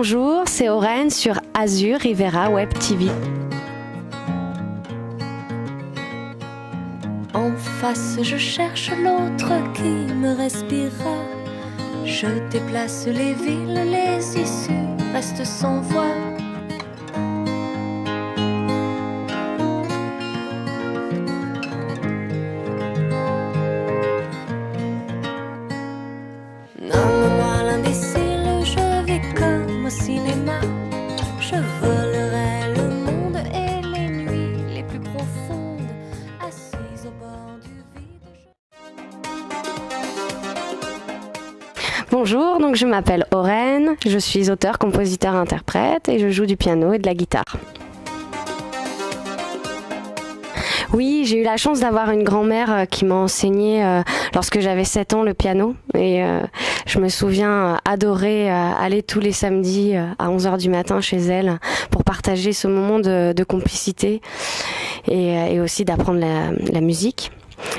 Bonjour, c'est Aurène sur Azur Rivera Web TV. En face, je cherche l'autre qui me respirera. Je déplace les villes, les issues restent sans voix. Nomme-moi l'imbécile, je vis comme au cinéma. Je volerai le monde et les nuits les plus profondes, assise au bord du vide. Bonjour, donc je m'appelle Aurène, je suis auteur, compositeur, interprète et je joue du piano et de la guitare. Oui, j'ai eu la chance d'avoir une grand-mère qui m'a enseigné lorsque j'avais 7 ans le piano et je me souviens adorer aller tous les samedis à 11h du matin chez elle pour partager ce moment de complicité et aussi d'apprendre la musique.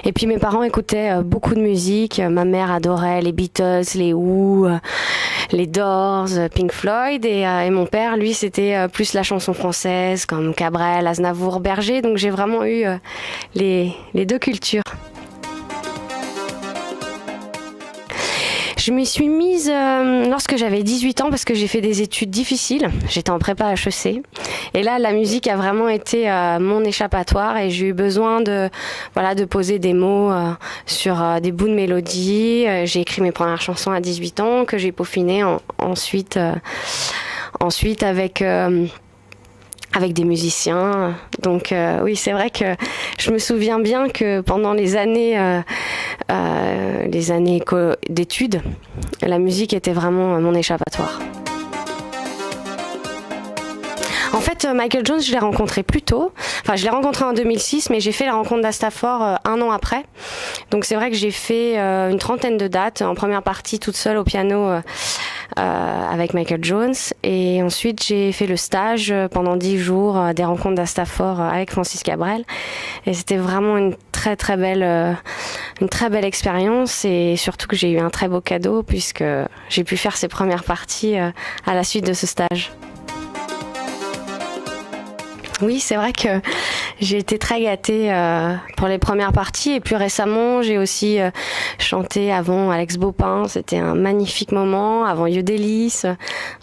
Et puis mes parents écoutaient beaucoup de musique, ma mère adorait les Beatles, les Who, les Doors, Pink Floyd et mon père, lui, c'était plus la chanson française comme Cabrel, Aznavour, Berger, donc j'ai vraiment eu les deux cultures. Je m'y suis mise lorsque j'avais 18 ans parce que j'ai fait des études difficiles. J'étais en prépa HEC. Et là, la musique a vraiment été mon échappatoire et j'ai eu besoin de poser des mots sur des bouts de mélodie. J'ai écrit mes premières chansons à 18 ans que j'ai peaufinées ensuite avec des musiciens. Donc oui, c'est vrai que je me souviens bien que pendant les années d'études, la musique était vraiment mon échappatoire. En fait, Michael Jones, je l'ai rencontré plus tôt. Enfin, je l'ai rencontré en 2006, mais j'ai fait la rencontre d'Astafor un an après. Donc c'est vrai que j'ai fait une trentaine de dates, en première partie toute seule au piano avec Michael Jones. Et ensuite, j'ai fait le stage pendant 10 jours des rencontres d'Astafor avec Francis Cabrel. Et c'était vraiment une très belle expérience et surtout que j'ai eu un très beau cadeau puisque j'ai pu faire ces premières parties à la suite de ce stage. Oui, c'est vrai que j'ai été très gâtée pour les premières parties et plus récemment, j'ai aussi chanté avant Alex Baupin. C'était un magnifique moment, avant Yodelis,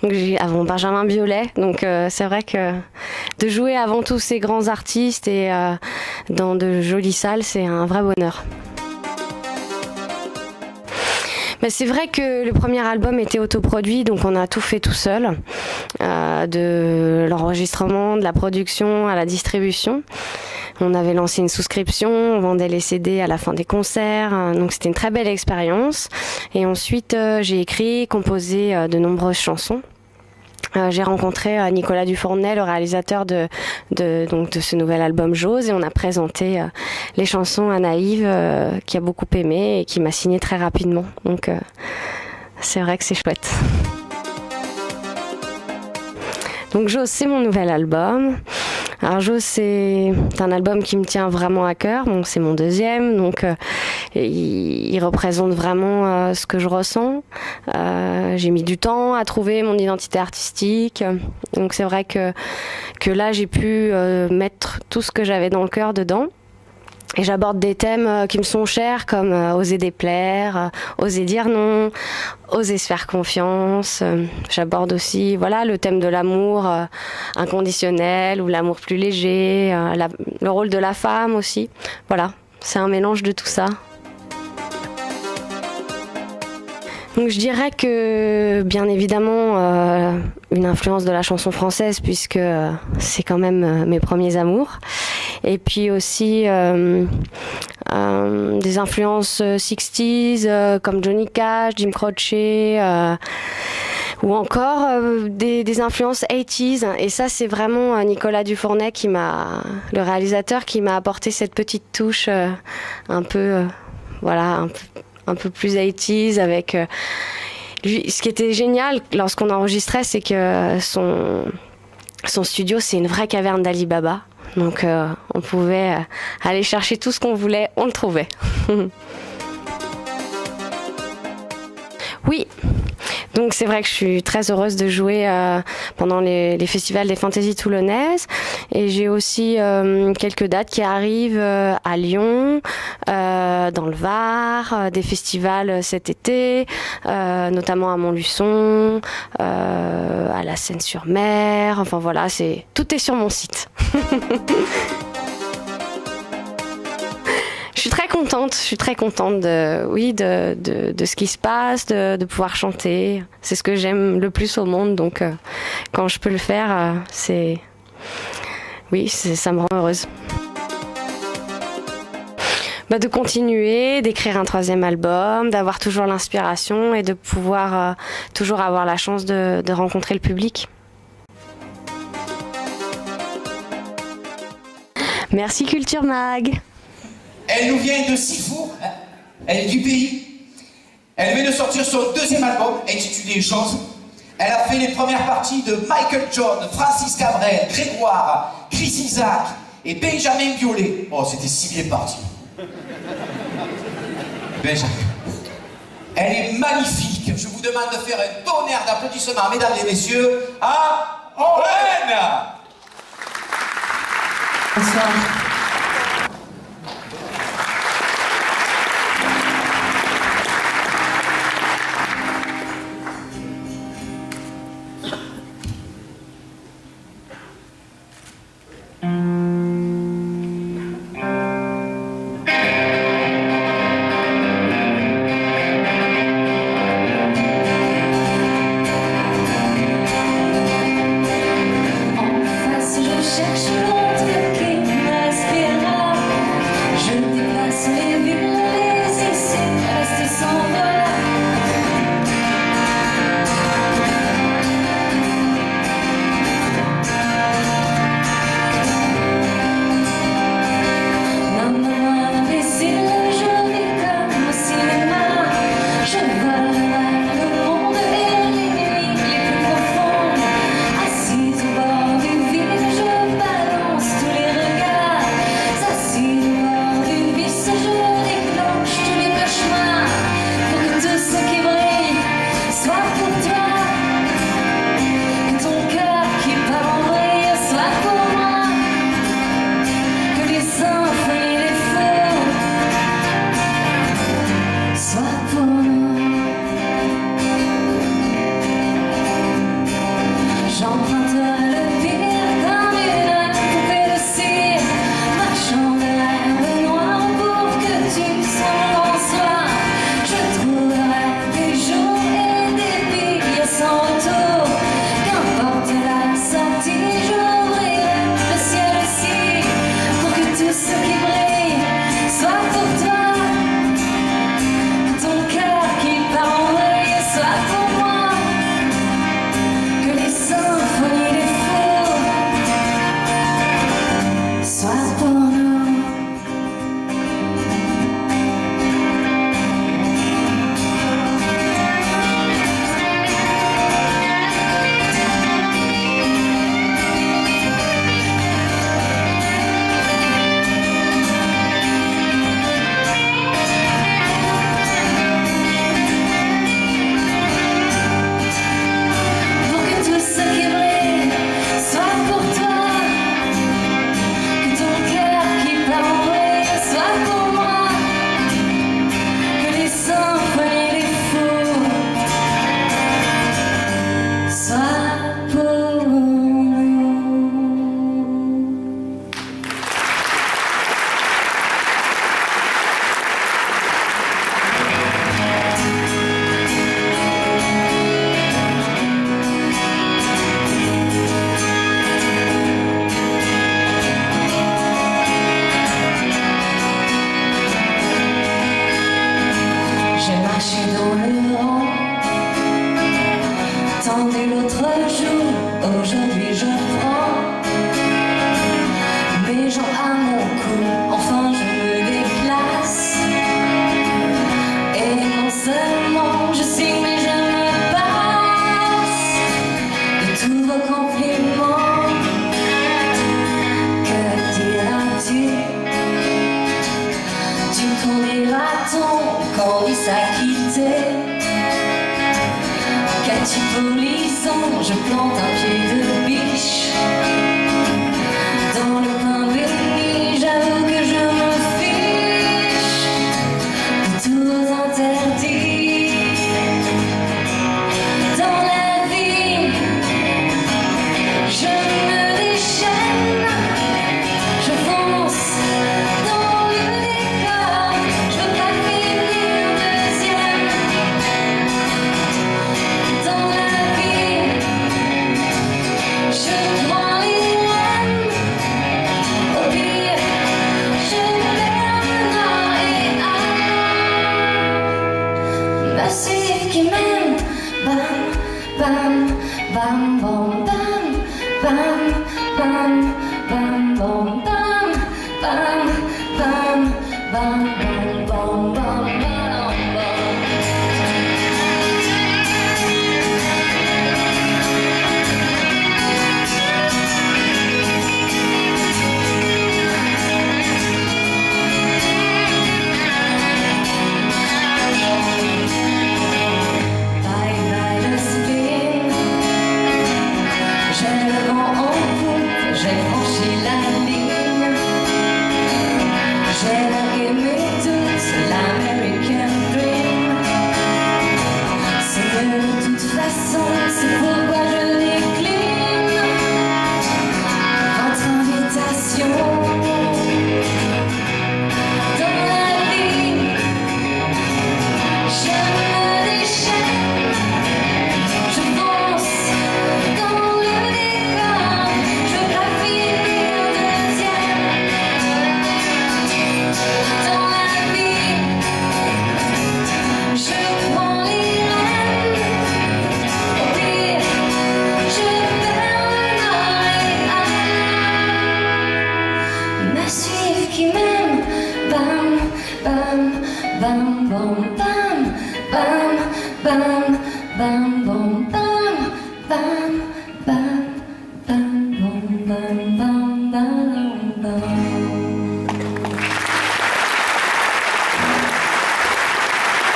donc avant Benjamin Biolay. Donc c'est vrai que de jouer avant tous ces grands artistes et dans de jolies salles, c'est un vrai bonheur. Mais c'est vrai que le premier album était autoproduit, donc on a tout fait tout seul, de l'enregistrement, de la production à la distribution. On avait lancé une souscription, on vendait les CD à la fin des concerts, donc c'était une très belle expérience. Et ensuite, j'ai écrit, composé de nombreuses chansons. J'ai rencontré Nicolas Dufournet, le réalisateur de ce nouvel album Jose, et on a présenté les chansons à Naïve, qui a beaucoup aimé et qui m'a signé très rapidement. Donc c'est vrai que c'est chouette. Donc Jose, c'est mon nouvel album. Alors Jose, c'est un album qui me tient vraiment à cœur. Bon, c'est mon deuxième, donc il représente vraiment ce que je ressens. J'ai mis du temps à trouver mon identité artistique. Donc c'est vrai que là, j'ai pu mettre tout ce que j'avais dans le cœur dedans. Et j'aborde des thèmes qui me sont chers, comme oser déplaire, oser dire non, oser se faire confiance. J'aborde aussi le thème de l'amour inconditionnel ou l'amour plus léger, le rôle de la femme aussi. Voilà, c'est un mélange de tout ça. Donc je dirais que bien évidemment une influence de la chanson française puisque c'est quand même mes premiers amours. Et puis aussi des influences 60s comme Johnny Cash, Jim Croce ou encore des influences 80s. Et ça c'est vraiment Nicolas Dufournet le réalisateur qui m'a apporté cette petite touche un peu plus 80s avec lui. Ce qui était génial lorsqu'on enregistrait, c'est que son studio, c'est une vraie caverne d'Ali Baba. Donc on pouvait aller chercher tout ce qu'on voulait, on le trouvait. Oui, Donc c'est vrai que je suis très heureuse de jouer pendant les festivals des Fantaisies toulonnaises. Et j'ai aussi quelques dates qui arrivent à Lyon, dans le Var, des festivals cet été, notamment à Montluçon, à la Seine-sur-Mer. Enfin voilà, tout est sur mon site. Je suis très contente de ce qui se passe, de pouvoir chanter. C'est ce que j'aime le plus au monde, donc quand je peux le faire, ça me rend heureuse. De continuer, d'écrire un 3e album, d'avoir toujours l'inspiration et de pouvoir toujours avoir la chance de rencontrer le public. Merci Culture Mag. Elle nous vient de Sifour, elle est du pays. Elle vient de sortir son 2e album intitulé Chose. Elle a fait les premières parties de Michael John, Francis Cabrel, Grégoire, Chris Isaac et Benjamin Biolay. Oh, c'était si bien parti. Benjamin. Elle est magnifique. Je vous demande de faire un tonnerre d'applaudissements, mesdames et messieurs, à Owen. Bonsoir. Quand il s'est quitté, Petit polisson, je plante un pied de biche dans le pain béni. J'avoue que je me fiche de tous interdits dans la vie. Je me déchaîne, je fonce dans le décor. Je veux pas finir deuxième dans la vie. Je prends les rênes, au pire, je perds le nord et à massif qui mène. Bam, bam, bam, bam, bam, bam, bam, bam, bam, bam, bam, bam, bam, bam, bam, bam. Bye bye le spleen. J'ai le vent en poupe, j'ai franchi la ligne. J'ai largué mes doutes, l'American Dream. C'est mieux de toute façon, c'est pourquoi je décline votre invitation dans la vie. Je me déchaîne, je fonce dans le décor. Je veux pas finir deuxième dans la vie. Je prends les rênes, au pire, je perds le nord et à me suivre qui m'aime. Bam, bam, bam, bam, bam, bam, bam, bam, bam, bam, bam, bam, bam, bam, bam, bam, bam.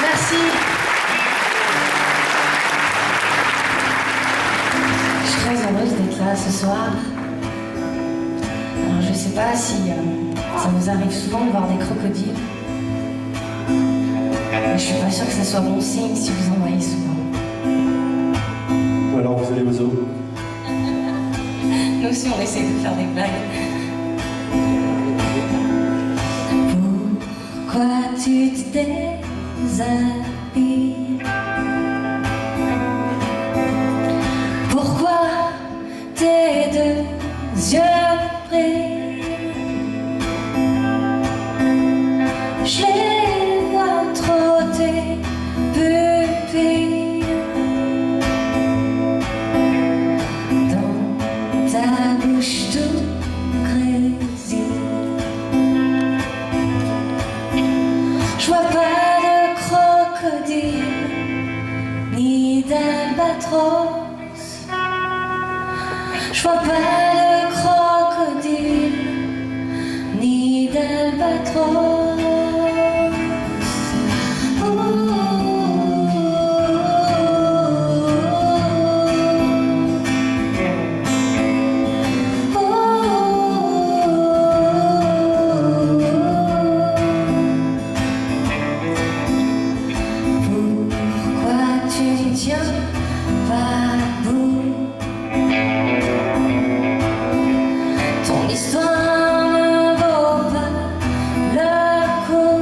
Merci. Je suis très heureuse d'être là ce soir. Alors je sais pas si ça vous arrive souvent de voir des crocodiles. Mais je suis pas sûre que ça soit bon signe si vous en voyez souvent. Ou alors vous allez au zoo. Nous aussi on essaie de faire des blagues. Pourquoi tu te déshabilles? Pourquoi tes deux yeux brillent? Je les vois trotter, pupilles dans ta bouche tout grésille. Je vois pas de crocodile ni d'albatros. Je vois pas de crocodile ni d'albatros. Pourquoi tu ne tiens pas debout? Ton histoire ne vaut pas le coup.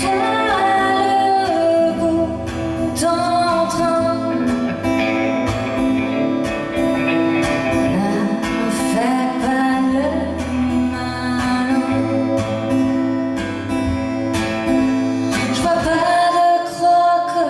T'as le bout d'un train. Ne fais pas le malin. Je vois pas de crocodile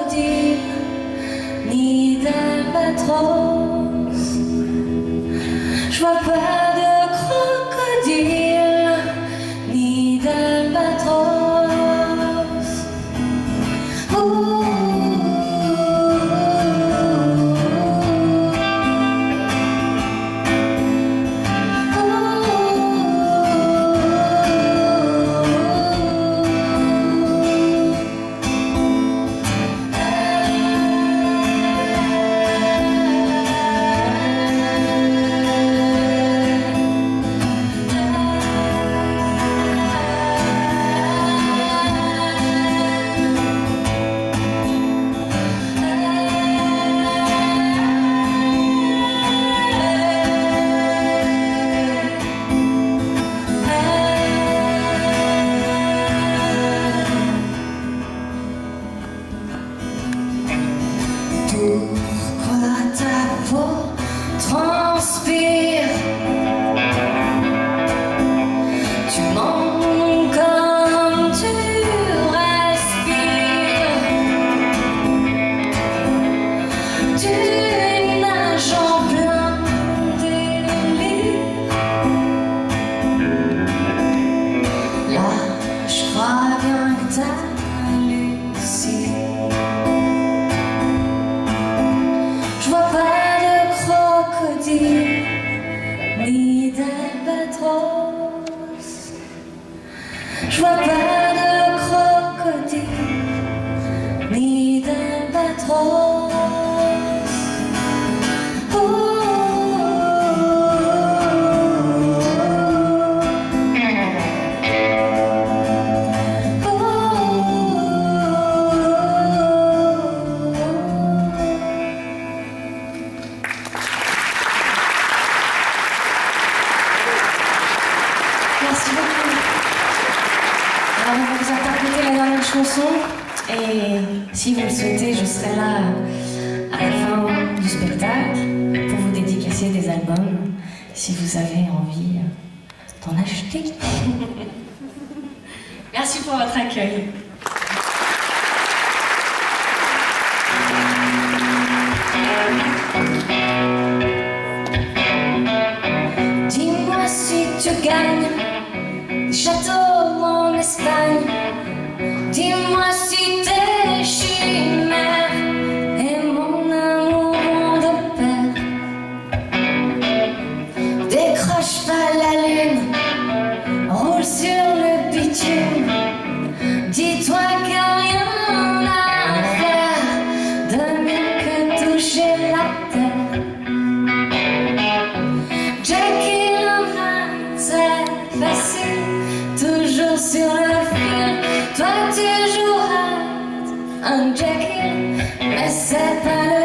ta Lucie. Je vois pas de crocodile ni d'albatros. Je vois pas de crocodile ni d'albatros. Merci beaucoup. Alors, on va vous interpréter la dernière chanson. Et si vous le souhaitez, je serai là à la fin du spectacle pour vous dédicacer des albums, si vous avez envie d'en acheter. Merci pour votre accueil. Dis-moi si tu gagnes des châteaux en Espagne. Dis-moi si tes chimères et mon amour vont de pair. Décroche pas la lune, roule sur le bitume. Dis-toi qu'il n'y a rien à faire de mieux que toucher la terre. Jekyll and Hyde, c'est facile, toujours sur le fil. Toi tu joueras un Jekyll, mais c'est pas le